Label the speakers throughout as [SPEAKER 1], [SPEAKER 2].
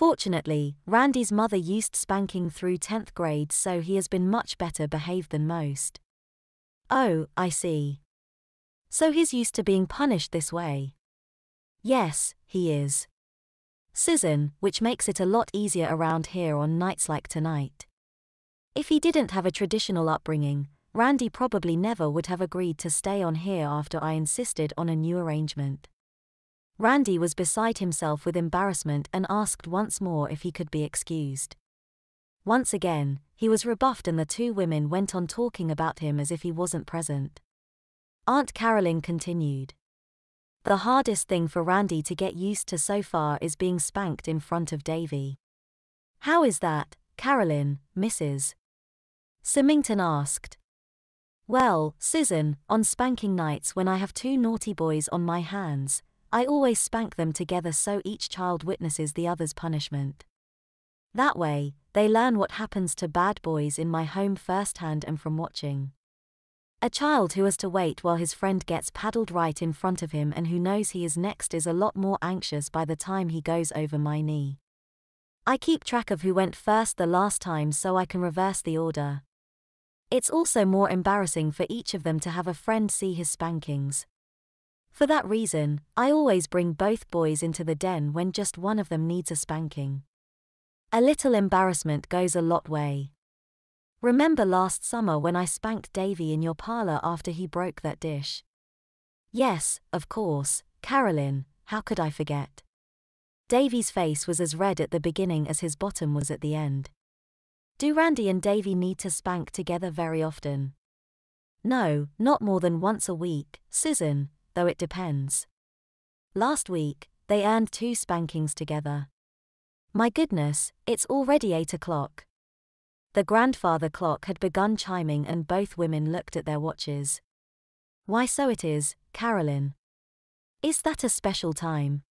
[SPEAKER 1] Fortunately, Randy's mother used spanking through 10th grade, so he has been much better behaved than most. Oh, I see. So he's used to being punished this way. Yes, he is. Susan, which makes it a lot easier around here on nights like tonight. If he didn't have a traditional upbringing, Randy probably never would have agreed to stay on here after I insisted on a new arrangement. Randy was beside himself with embarrassment and asked once more if he could be excused. Once again, he was rebuffed and the two women went on talking about him as if he wasn't present. Aunt Carolyn continued. The hardest thing for Randy to get used to so far is being spanked in front of Davy. How is that, Carolyn, Mrs. Symington asked. Well, Susan, on spanking nights when I have two naughty boys on my hands, I always spank them together so each child witnesses the other's punishment. That way, they learn what happens to bad boys in my home firsthand and from watching. A child who has to wait while his friend gets paddled right in front of him and who knows he is next is a lot more anxious by the time he goes over my knee. I keep track of who went first the last time so I can reverse the order. It's also more embarrassing for each of them to have a friend see his spankings. For that reason, I always bring both boys into the den when just one of them needs a spanking. A little embarrassment goes a long way. Remember last summer when I spanked Davy in your parlor after he broke that dish? Yes, of course, Carolyn, how could I forget? Davy's face was as red at the beginning as his bottom was at the end. Do Randy and Davy need to spank together very often? No, not more than once a week, Susan, though it depends. Last week, they earned 2 spankings together. My goodness, it's already 8 o'clock. The grandfather clock had begun chiming and both women looked at their watches. Why so it is, Carolyn. Is that a special time?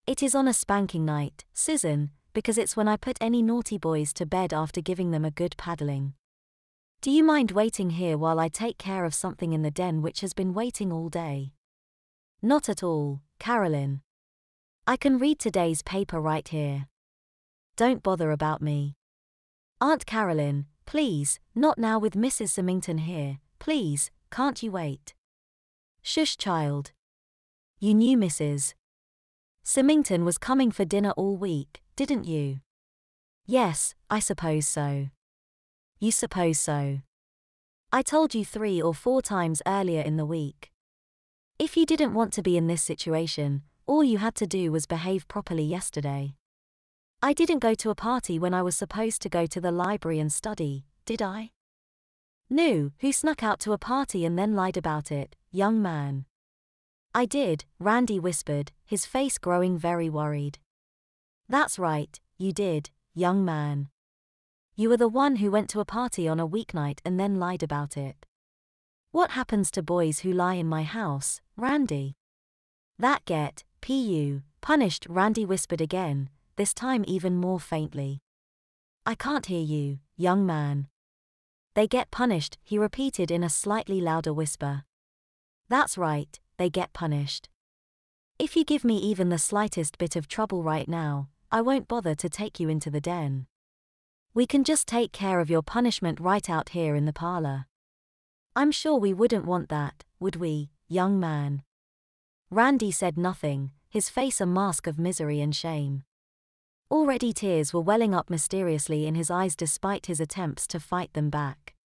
[SPEAKER 1] It is on a spanking night, Susan, because it's when I put any naughty boys to bed after giving them a good paddling. Do you mind waiting here while I take care of something in the den which has been waiting all day? Not at all, Carolyn. I can read today's paper right here. Don't bother about me. Aunt Carolyn, please, not now with Mrs. Symington here, please, can't you wait? Shush, child. You knew Mrs. Symington was coming for dinner all week, didn't you? Yes, I suppose so. You suppose so. I told you 3 or 4 times earlier in the week. If you didn't want to be in this situation, all you had to do was behave properly yesterday. I didn't go to a party when I was supposed to go to the library and study, did I? No, who snuck out to a party and then lied about it, young man? I did, Randy whispered, his face growing very worried. That's right, you did, young man. You were the one who went to a party on a weeknight and then lied about it. What happens to boys who lie in my house, Randy? That get, punished, Randy whispered again, this time even more faintly. I can't hear you, young man. They get punished, he repeated in a slightly louder whisper. That's right, they get punished. If you give me even the slightest bit of trouble right now, I won't bother to take you into the den. We can just take care of your punishment right out here in the parlor. I'm sure we wouldn't want that, would we, young man? Randy said nothing, his face a mask of misery and shame. Already tears were welling up mysteriously in his eyes despite his attempts to fight them back.